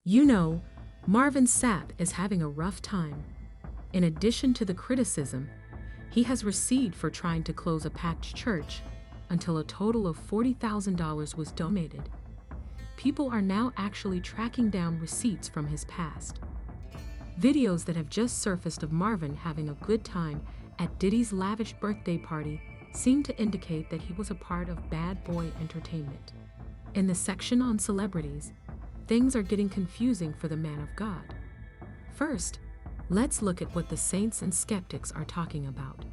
You know, Marvin Sapp is having a rough time. In addition to the criticism, he has received for trying to close a packed church until a total of $40,000 was donated. People are now actually tracking down receipts from his past. Videos that have just surfaced of Marvin having a good time at Diddy's lavish birthday party seem to indicate that he was a part of bad boy entertainment. In the section on celebrities, things are getting confusing for the man of God. First, let's look at what the saints and skeptics are talking about.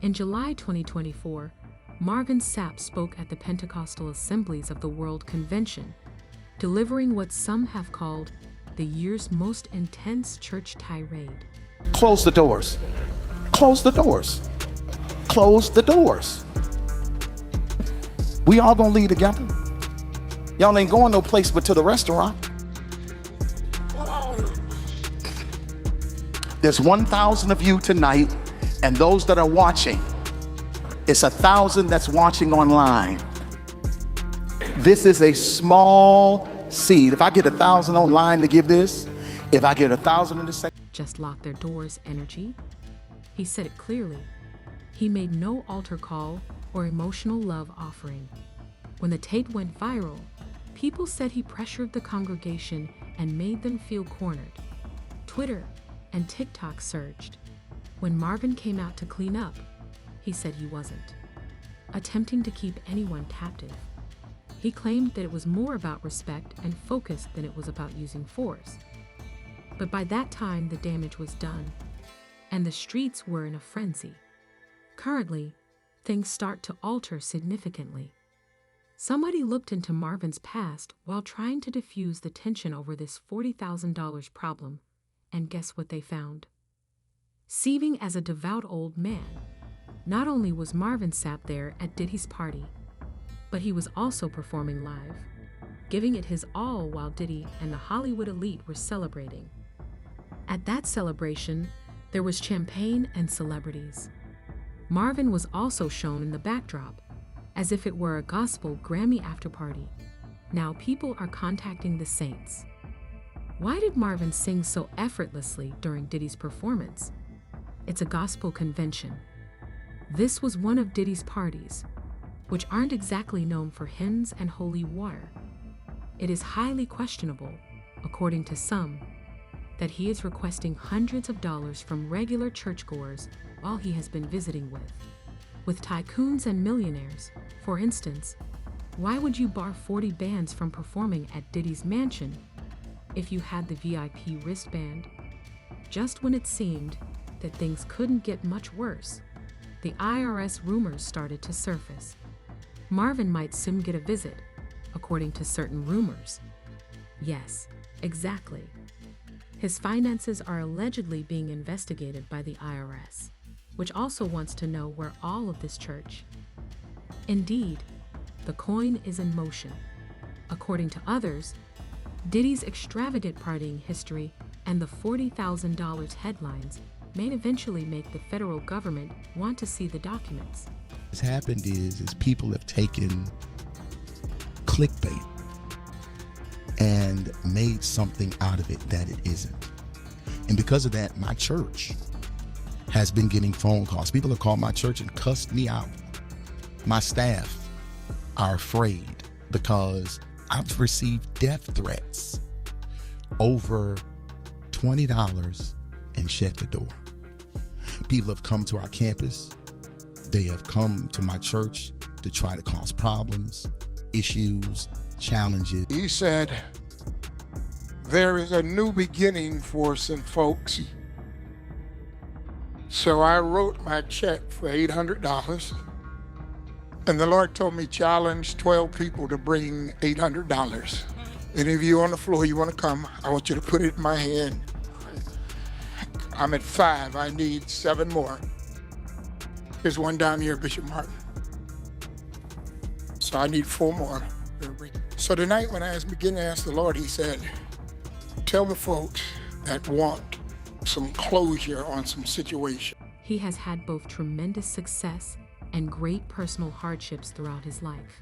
In July 2024, Marvin Sapp spoke at the Pentecostal Assemblies of the World Convention, delivering what some have called the year's most intense church tirade. Close the doors. Close the doors. Close the doors. We all gonna leave together. Y'all ain't going no place but to the restaurant. There's 1,000 of you tonight, and those that are watching, it's 1,000 that's watching online. This is a small seed. If I get 1,000 online to give this, if I get 1,000 in the second. Just lock their doors energy. He said it clearly. He made no altar call or emotional love offering. When the tape went viral, people said he pressured the congregation and made them feel cornered. Twitter and TikTok surged. When Marvin came out to clean up, he said he wasn't attempting to keep anyone captive. He claimed that it was more about respect and focus than it was about using force. But by that time, the damage was done, and the streets were in a frenzy. Currently, things start to alter significantly. Somebody looked into Marvin's past while trying to diffuse the tension over this $40,000 problem, and guess what they found? Seeming as a devout old man, not only was Marvin Sapp there at Diddy's party, but he was also performing live, giving it his all while Diddy and the Hollywood elite were celebrating. At that celebration, there was champagne and celebrities. Marvin was also shown in the backdrop, as if it were a gospel Grammy after-party. Now people are contacting the saints. Why did Marvin sing so effortlessly during Diddy's performance? It's a gospel convention. This was one of Diddy's parties, which aren't exactly known for hymns and holy water. It is highly questionable, according to some, that he is requesting hundreds of dollars from regular churchgoers while he has been visiting with tycoons and millionaires. For instance, why would you bar 40 bands from performing at Diddy's mansion if you had the VIP wristband? Just when it seemed that things couldn't get much worse, the IRS rumors started to surface. Marvin might soon get a visit, according to certain rumors. Yes, exactly. His finances are allegedly being investigated by the IRS, which also wants to know where all of this church. Indeed, the coin is in motion. According to others, Diddy's extravagant partying history and the $40,000 headlines may eventually make the federal government want to see the documents. What's happened is people have taken clickbait and made something out of it that it isn't. And because of that, my church has been getting phone calls. People have called my church and cussed me out. My staff are afraid because I've received death threats over $20 and shut the door. People have come to our campus. They have come to my church to try to cause problems, issues, challenges. He said, there is a new beginning for some folks. So I wrote my check for $800. And the Lord told me challenge 12 people to bring $800. Any of you on the floor, you want to come, I want you to put it in my hand. I'm at 5, I need 7 more. There's one down here, Bishop Martin. So I need 4 more. So tonight when I was beginning to ask the Lord, he said, tell the folks that want some closure on some situation. He has had both tremendous success and great personal hardships throughout his life.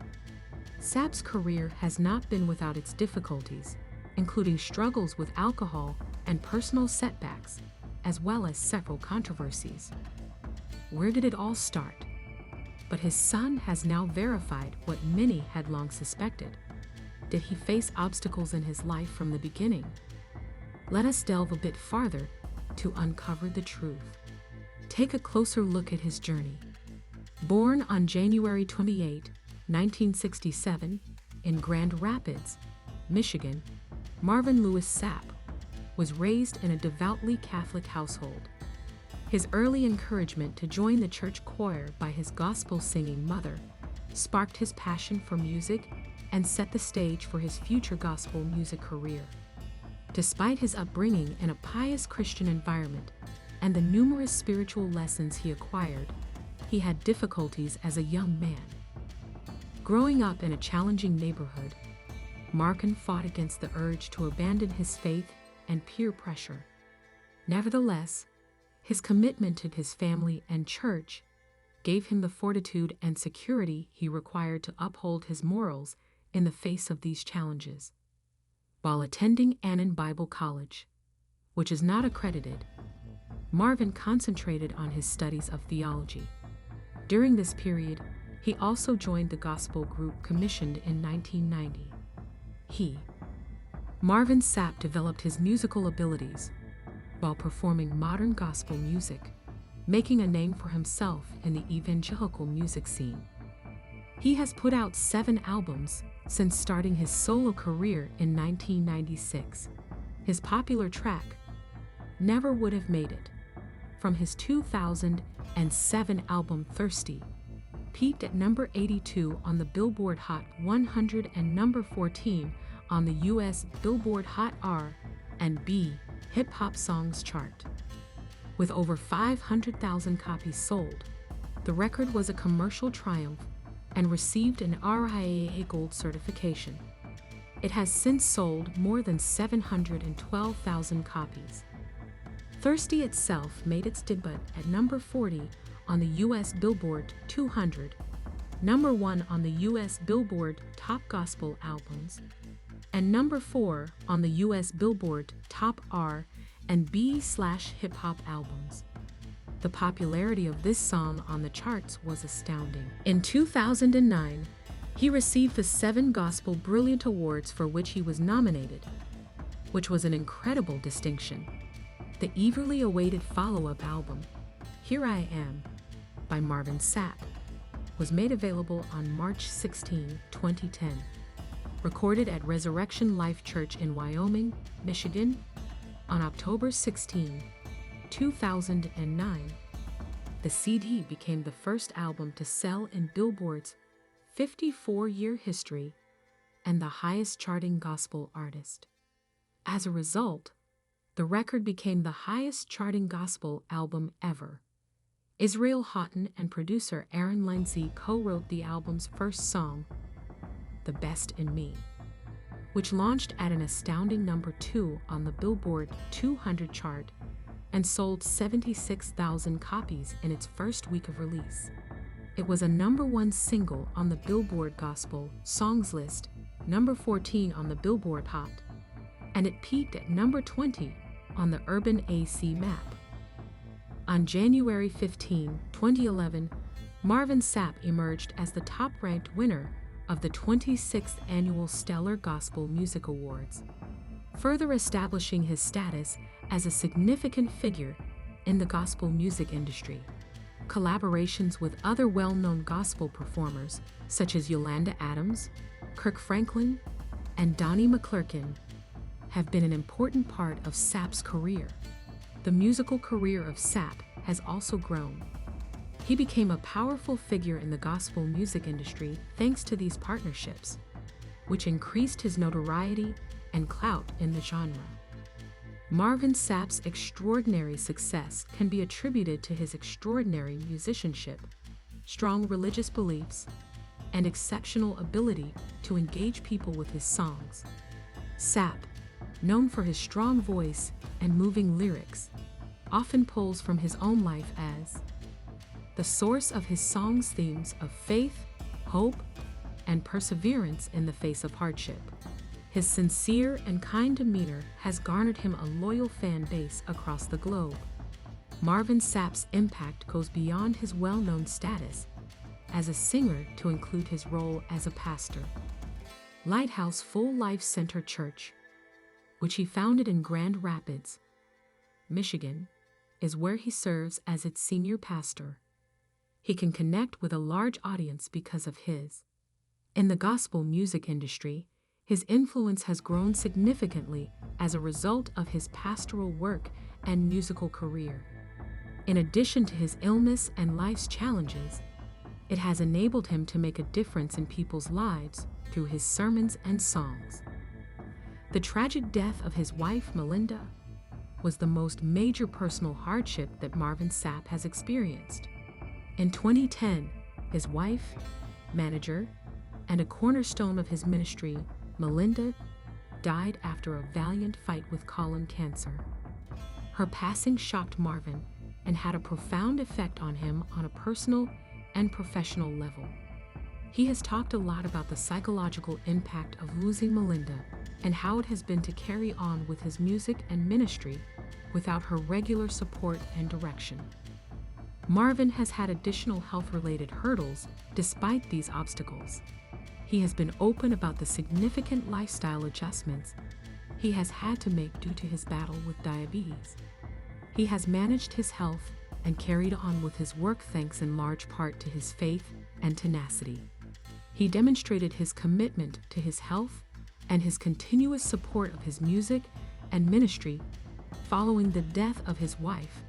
Sapp's career has not been without its difficulties, including struggles with alcohol and personal setbacks, as well as several controversies. Where did it all start? But his son has now verified what many had long suspected. Did he face obstacles in his life from the beginning? Let us delve a bit farther to uncover the truth. Take a closer look at his journey. Born on January 28, 1967, in Grand Rapids, Michigan, Marvin Louis Sapp was raised in a devoutly Catholic household. His early encouragement to join the church choir by his gospel-singing mother sparked his passion for music and set the stage for his future gospel music career. Despite his upbringing in a pious Christian environment and the numerous spiritual lessons he acquired, he had difficulties as a young man. Growing up in a challenging neighborhood, Marvin fought against the urge to abandon his faith and peer pressure. Nevertheless, his commitment to his family and church gave him the fortitude and security he required to uphold his morals in the face of these challenges. While attending Annan Bible College, which is not accredited, Marvin concentrated on his studies of theology. During this period, he also joined the gospel group commissioned in 1990. Marvin Sapp developed his musical abilities while performing modern gospel music, making a name for himself in the evangelical music scene. He has put out 7 albums since starting his solo career in 1996. His popular track, Never Would Have Made It, from his 2007 album Thirsty, peaked at number 82 on the Billboard Hot 100 and number 14 on the U.S. Billboard Hot R&B Hip-Hop Songs chart. With over 500,000 copies sold, the record was a commercial triumph and received an RIAA Gold certification. It has since sold more than 712,000 copies. Thirsty itself made its debut at number 40 on the U.S. Billboard 200, number 1 on the U.S. Billboard Top Gospel Albums, and number 4 on the U.S. Billboard Top R&B/Hip-Hop Albums. The popularity of this song on the charts was astounding. In 2009, he received the 7 Gospel Brilliant Awards for which he was nominated, which was an incredible distinction. The eagerly awaited follow-up album, Here I Am, by Marvin Sapp, was made available on March 16, 2010. Recorded at Resurrection Life Church in Wyoming, Michigan, on October 16, 2009, the CD became the first album to sell in Billboard's 54-year history and the highest charting gospel artist. As a result, the record became the highest charting gospel album ever. Israel Houghton and producer Aaron Lindsay co-wrote the album's first song, The Best in Me, which launched at an astounding number 2 on the Billboard 200 chart and sold 76,000 copies in its first week of release. It was a number 1 single on the Billboard Gospel Songs list, number 14 on the Billboard Hot, and it peaked at number 20 on the Urban AC map. On January 15, 2011, Marvin Sapp emerged as the top-ranked winner of the 26th Annual Stellar Gospel Music Awards, further establishing his status as a significant figure in the gospel music industry. Collaborations with other well-known gospel performers, such as Yolanda Adams, Kirk Franklin, and Donnie McClurkin, have been an important part of Sapp's career. The musical career of Sapp has also grown. He became a powerful figure in the gospel music industry thanks to these partnerships, which increased his notoriety and clout in the genre. Marvin Sapp's extraordinary success can be attributed to his extraordinary musicianship, strong religious beliefs, and exceptional ability to engage people with his songs. Sapp, known for his strong voice and moving lyrics, often pulls from his own life as the source of his songs' themes of faith, hope, and perseverance in the face of hardship. His sincere and kind demeanor has garnered him a loyal fan base across the globe. Marvin Sapp's impact goes beyond his well-known status as a singer to include his role as a pastor. Lighthouse Full Life Center Church, which he founded in Grand Rapids, Michigan, is where he serves as its senior pastor. He can connect with a large audience because of his. In the gospel music industry, his influence has grown significantly as a result of his pastoral work and musical career. In addition to his illness and life's challenges, it has enabled him to make a difference in people's lives through his sermons and songs. The tragic death of his wife, Melinda, was the most major personal hardship that Marvin Sapp has experienced. In 2010, his wife, manager, and a cornerstone of his ministry, Melinda, died after a valiant fight with colon cancer. Her passing shocked Marvin and had a profound effect on him on a personal and professional level. He has talked a lot about the psychological impact of losing Melinda and how it has been to carry on with his music and ministry without her regular support and direction. Marvin has had additional health-related hurdles despite these obstacles. He has been open about the significant lifestyle adjustments he has had to make due to his battle with diabetes. He has managed his health and carried on with his work thanks in large part to his faith and tenacity. He demonstrated his commitment to his health and his continuous support of his music and ministry following the death of his wife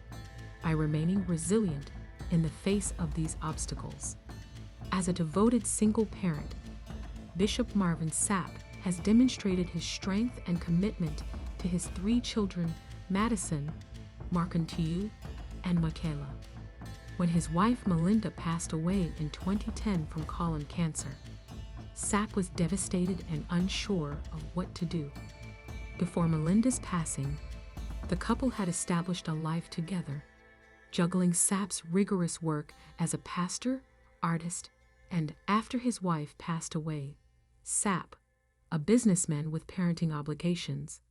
by remaining resilient in the face of these obstacles. As a devoted single parent, Bishop Marvin Sapp has demonstrated his strength and commitment to his 3 children, Madison, Marcantiu, and Michaela. When his wife Melinda passed away in 2010 from colon cancer, Sapp was devastated and unsure of what to do. Before Melinda's passing, the couple had established a life together, juggling Sapp's rigorous work as a pastor, artist, and after his wife passed away, Sapp, a businessman with parenting obligations,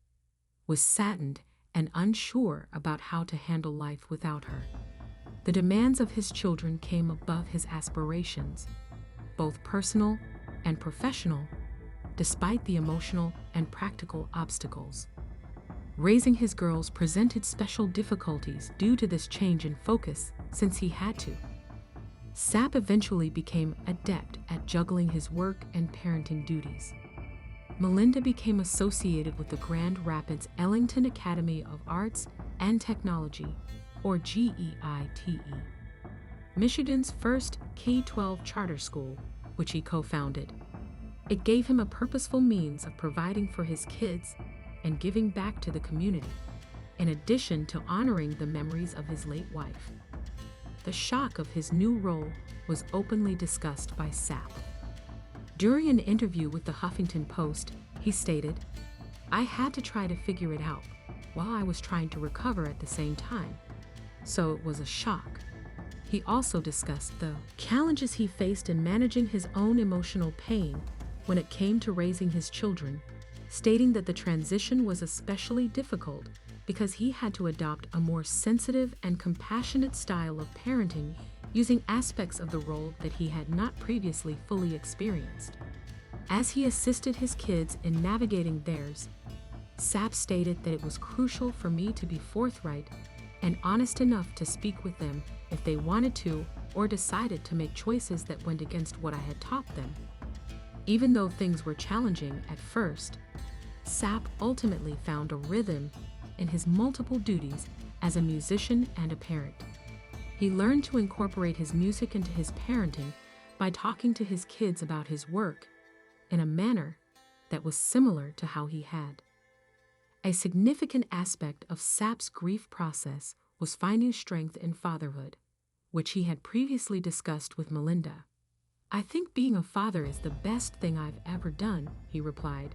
was saddened and unsure about how to handle life without her. The demands of his children came above his aspirations, both personal and professional, despite the emotional and practical obstacles. Raising his girls presented special difficulties due to this change in focus since he had to. Sapp eventually became adept at juggling his work and parenting duties. Melinda became associated with the Grand Rapids Ellington Academy of Arts and Technology, or GEITE, Michigan's first K-12 charter school, which he co-founded. It gave him a purposeful means of providing for his kids and giving back to the community, in addition to honoring the memories of his late wife. The shock of his new role was openly discussed by Sapp. During an interview with the Huffington Post, he stated, "I had to try to figure it out while I was trying to recover at the same time, so it was a shock." He also discussed the challenges he faced in managing his own emotional pain when it came to raising his children, stating that the transition was especially difficult because he had to adopt a more sensitive and compassionate style of parenting using aspects of the role that he had not previously fully experienced. As he assisted his kids in navigating theirs, Sapp stated that it was crucial for me to be forthright and honest enough to speak with them if they wanted to or decided to make choices that went against what I had taught them. Even though things were challenging at first, Sapp ultimately found a rhythm in his multiple duties as a musician and a parent. He learned to incorporate his music into his parenting by talking to his kids about his work in a manner that was similar to how he had. A significant aspect of Sapp's grief process was finding strength in fatherhood, which he had previously discussed with Melinda. "I think being a father is the best thing I've ever done," he replied.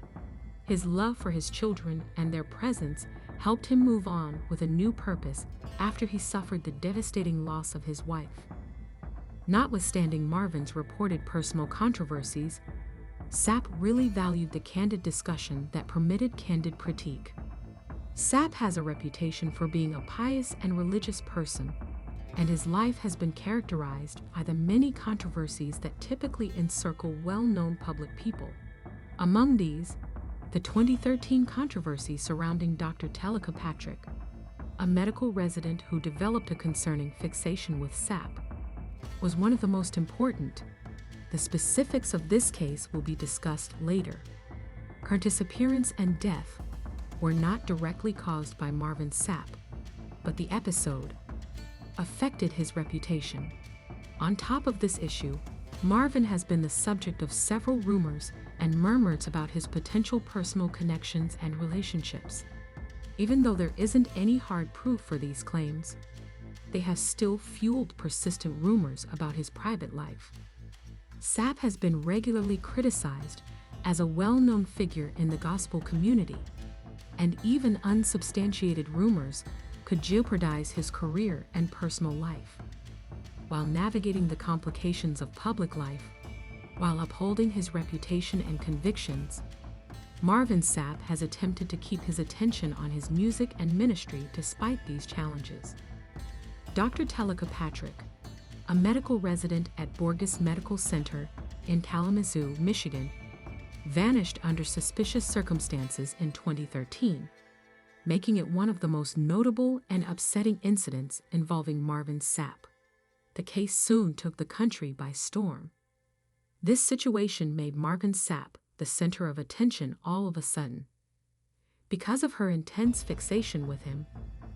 His love for his children and their presence helped him move on with a new purpose after he suffered the devastating loss of his wife. Notwithstanding Marvin's reported personal controversies, Sapp really valued the candid discussion that permitted candid critique. Sapp has a reputation for being a pious and religious person, and his life has been characterized by the many controversies that typically encircle well-known public people. Among these, the 2013 controversy surrounding Dr. Telika Patrick, a medical resident who developed a concerning fixation with Sapp, was one of the most important. The specifics of this case will be discussed later. Her disappearance and death were not directly caused by Marvin Sapp, but the episode affected his reputation. On top of this issue, Marvin has been the subject of several rumors and murmurs about his potential personal connections and relationships. Even though there isn't any hard proof for these claims, they have still fueled persistent rumors about his private life. Sapp has been regularly criticized as a well-known figure in the gospel community, and even unsubstantiated rumors could jeopardize his career and personal life. While navigating the complications of public life, while upholding his reputation and convictions, Marvin Sapp has attempted to keep his attention on his music and ministry despite these challenges. Dr. Telika Patrick, a medical resident at Borges Medical Center in Kalamazoo, Michigan, vanished under suspicious circumstances in 2013, making it one of the most notable and upsetting incidents involving Marvin Sapp. The case soon took the country by storm. This situation made Marvin Sapp the center of attention all of a sudden. Because of her intense fixation with him,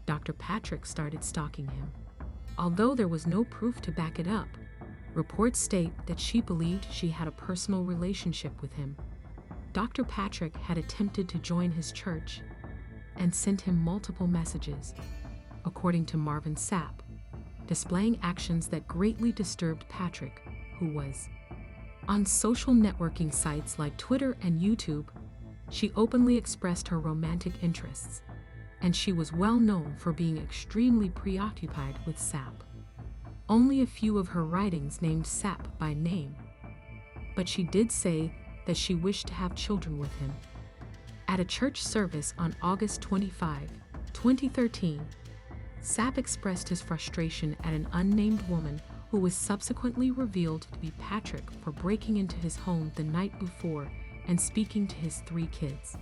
Dr. Patrick started stalking him. Although there was no proof to back it up, reports state that she believed she had a personal relationship with him. Dr. Patrick had attempted to join his church and sent him multiple messages, according to Marvin Sapp, displaying actions that greatly disturbed Patrick, who was on social networking sites like Twitter and YouTube. She openly expressed her romantic interests, and she was well known for being extremely preoccupied with Sapp. Only a few of her writings named Sapp by name, but she did say that she wished to have children with him. At a church service on August 25, 2013, Sapp expressed his frustration at an unnamed woman who was subsequently revealed to be Patrick for breaking into his home the night before and speaking to his 3 kids.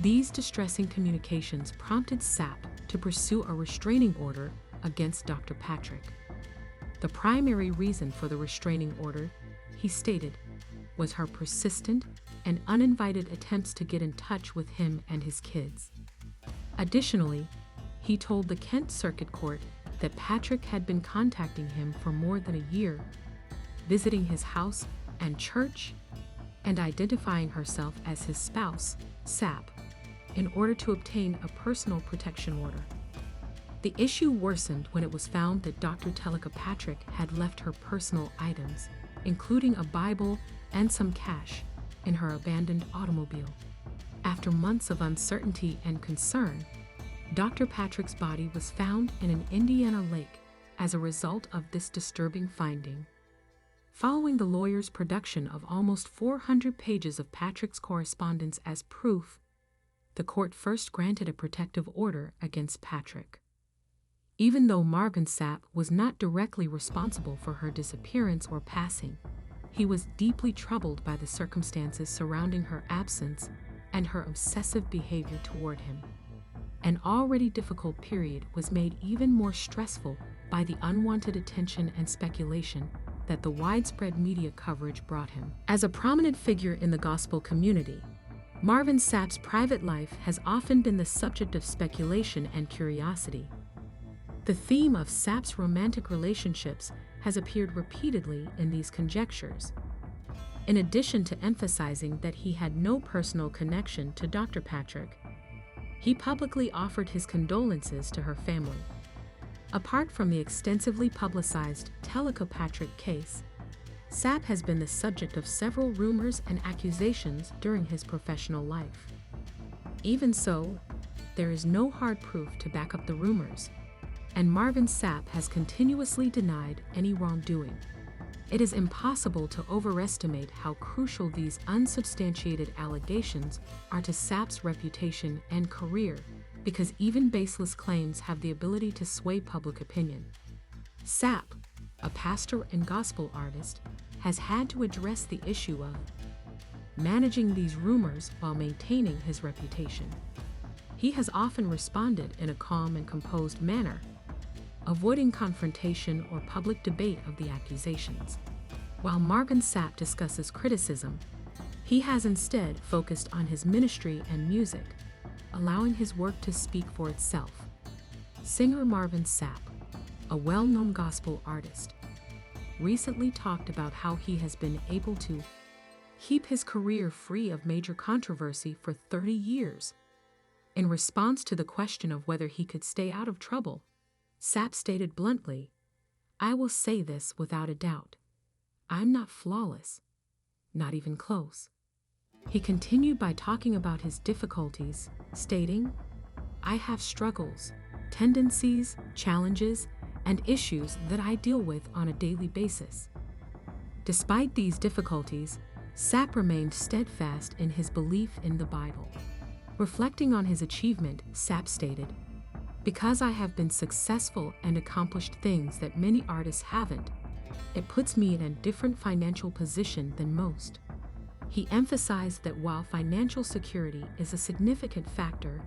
These distressing communications prompted Sapp to pursue a restraining order against Dr. Patrick. The primary reason for the restraining order, he stated, was her persistent and uninvited attempts to get in touch with him and his kids. Additionally, he told the Kent Circuit Court that Patrick had been contacting him for more than a year, visiting his house and church, and identifying herself as his spouse, Sapp, in order to obtain a personal protection order. The issue worsened when it was found that Dr. Telika Patrick had left her personal items, including a Bible and some cash, in her abandoned automobile. After months of uncertainty and concern, Dr. Patrick's body was found in an Indiana lake as a result of this disturbing finding. Following the lawyer's production of almost 400 pages of Patrick's correspondence as proof, the court first granted a protective order against Patrick. Even though Marvin Sapp was not directly responsible for her disappearance or passing, he was deeply troubled by the circumstances surrounding her absence and her obsessive behavior toward him. An already difficult period was made even more stressful by the unwanted attention and speculation that the widespread media coverage brought him. As a prominent figure in the gospel community, Marvin Sapp's private life has often been the subject of speculation and curiosity. The theme of Sapp's romantic relationships has appeared repeatedly in these conjectures. In addition to emphasizing that he had no personal connection to Dr. Patrick, he publicly offered his condolences to her family. Apart from the extensively publicized Telika Patrick case, Sapp has been the subject of several rumors and accusations during his professional life. Even so, there is no hard proof to back up the rumors, and Marvin Sapp has continuously denied any wrongdoing. It is impossible to overestimate how crucial these unsubstantiated allegations are to Sapp's reputation and career, because even baseless claims have the ability to sway public opinion. Sapp, a pastor and gospel artist, has had to address the issue of managing these rumors while maintaining his reputation. He has often responded in a calm and composed manner, avoiding confrontation or public debate of the accusations. While Marvin Sapp discusses criticism, he has instead focused on his ministry and music, allowing his work to speak for itself. Singer Marvin Sapp, a well-known gospel artist, recently talked about how he has been able to keep his career free of major controversy for 30 years. In response to the question of whether he could stay out of trouble, Sapp stated bluntly, "I will say this without a doubt. I'm not flawless, not even close." He continued by talking about his difficulties, stating, "I have struggles, tendencies, challenges, and issues that I deal with on a daily basis." Despite these difficulties, Sapp remained steadfast in his belief in the Bible. Reflecting on his achievement, Sapp stated, "Because I have been successful and accomplished things that many artists haven't, it puts me in a different financial position than most." He emphasized that while financial security is a significant factor,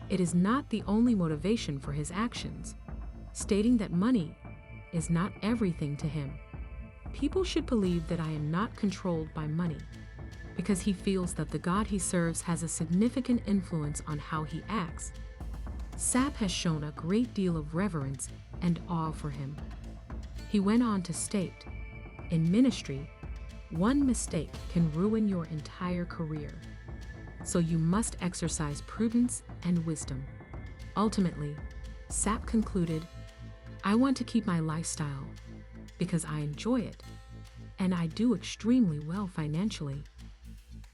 it is not the only motivation for his actions, stating that money is not everything to him. "People should believe that I am not controlled by money, because he feels that the God he serves has a significant influence on how he acts." Sapp has shown a great deal of reverence and awe for him. He went on to state, "In ministry, one mistake can ruin your entire career, so you must exercise prudence and wisdom." Ultimately, Sapp concluded, "I want to keep my lifestyle because I enjoy it, and I do extremely well financially."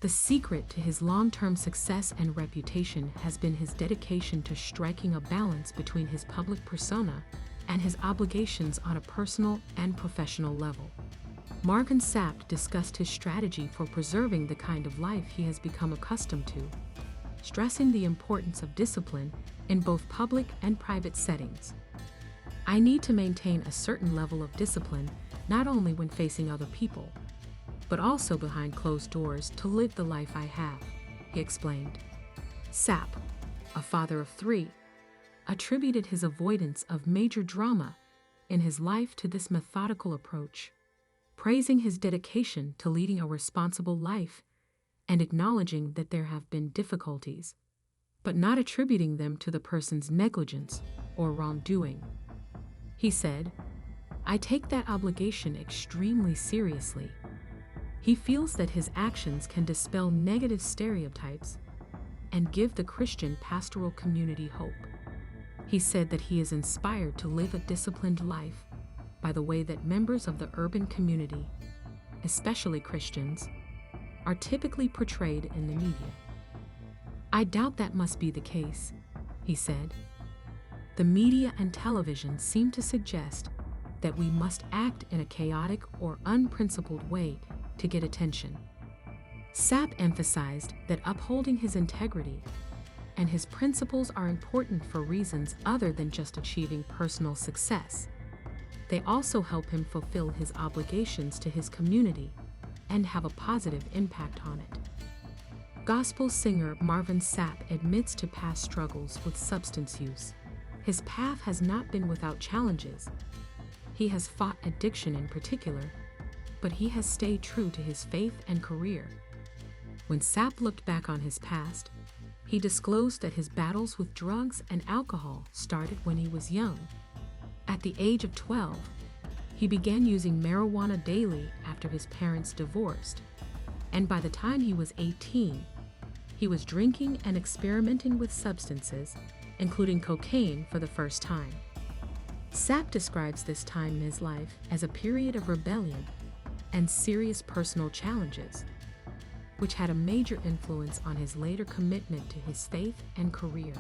The secret to his long-term success and reputation has been his dedication to striking a balance between his public persona and his obligations on a personal and professional level. Marvin Sapp discussed his strategy for preserving the kind of life he has become accustomed to, stressing the importance of discipline in both public and private settings. "I need to maintain a certain level of discipline not only when facing other people, but also behind closed doors to live the life I have," he explained. Sapp, a father of 3, attributed his avoidance of major drama in his life to this methodical approach, praising his dedication to leading a responsible life and acknowledging that there have been difficulties, but not attributing them to the person's negligence or wrongdoing. He said, "I take that obligation extremely seriously." He feels that his actions can dispel negative stereotypes and give the Christian pastoral community hope. He said that he is inspired to live a disciplined life by the way that members of the urban community, especially Christians, are typically portrayed in the media. "I doubt that must be the case," he said. "The media and television seem to suggest that we must act in a chaotic or unprincipled way to get attention." Sapp emphasized that upholding his integrity and his principles are important for reasons other than just achieving personal success. They also help him fulfill his obligations to his community and have a positive impact on it. Gospel singer Marvin Sapp admits to past struggles with substance use. His path has not been without challenges. He has fought addiction in particular, but he has stayed true to his faith and career. When Sapp looked back on his past, he disclosed that his battles with drugs and alcohol started when he was young. At the age of 12, he began using marijuana daily after his parents divorced, and by the time he was 18, he was drinking and experimenting with substances, including cocaine, for the first time. Sapp describes this time in his life as a period of rebellion and serious personal challenges, which had a major influence on his later commitment to his faith and career.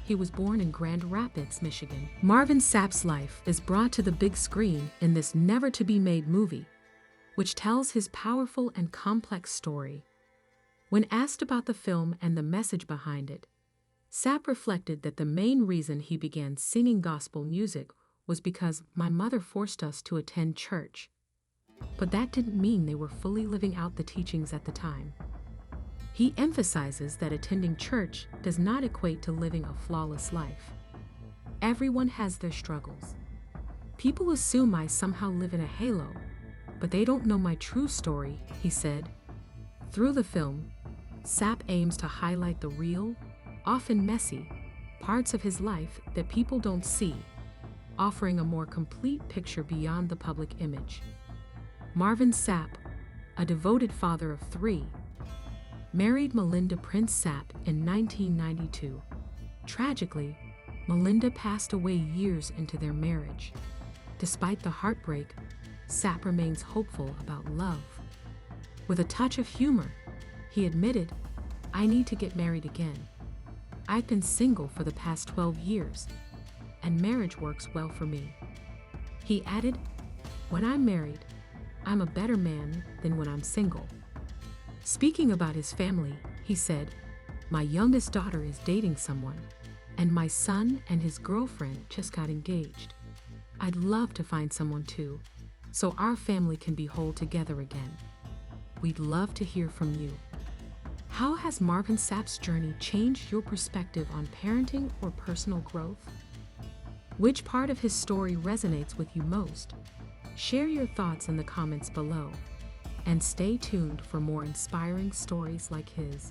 He was born in Grand Rapids, Michigan. Marvin Sapp's life is brought to the big screen in this never-to-be-made movie, which tells his powerful and complex story. When asked about the film and the message behind it, Sapp reflected that the main reason he began singing gospel music was because my mother forced us to attend church. But that didn't mean they were fully living out the teachings at the time. He emphasizes that attending church does not equate to living a flawless life. Everyone has their struggles. People assume I somehow live in a halo, but they don't know my true story, he said. Through the film, Sapp aims to highlight the real, often messy, parts of his life that people don't see, offering a more complete picture beyond the public image. Marvin Sapp, a devoted father of 3, married Melinda Prince Sapp in 1992. Tragically, Melinda passed away years into their marriage. Despite the heartbreak, Sapp remains hopeful about love. With a touch of humor, he admitted, "I need to get married again. I've been single for the past 12 years, and marriage works well for me." He added, "When I'm married, I'm a better man than when I'm single." Speaking about his family, he said, "My youngest daughter is dating someone, and my son and his girlfriend just got engaged. I'd love to find someone too, so our family can be whole together again. We'd love to hear from you." How has Marvin Sapp's journey changed your perspective on parenting or personal growth? Which part of his story resonates with you most? Share your thoughts in the comments below, and stay tuned for more inspiring stories like his.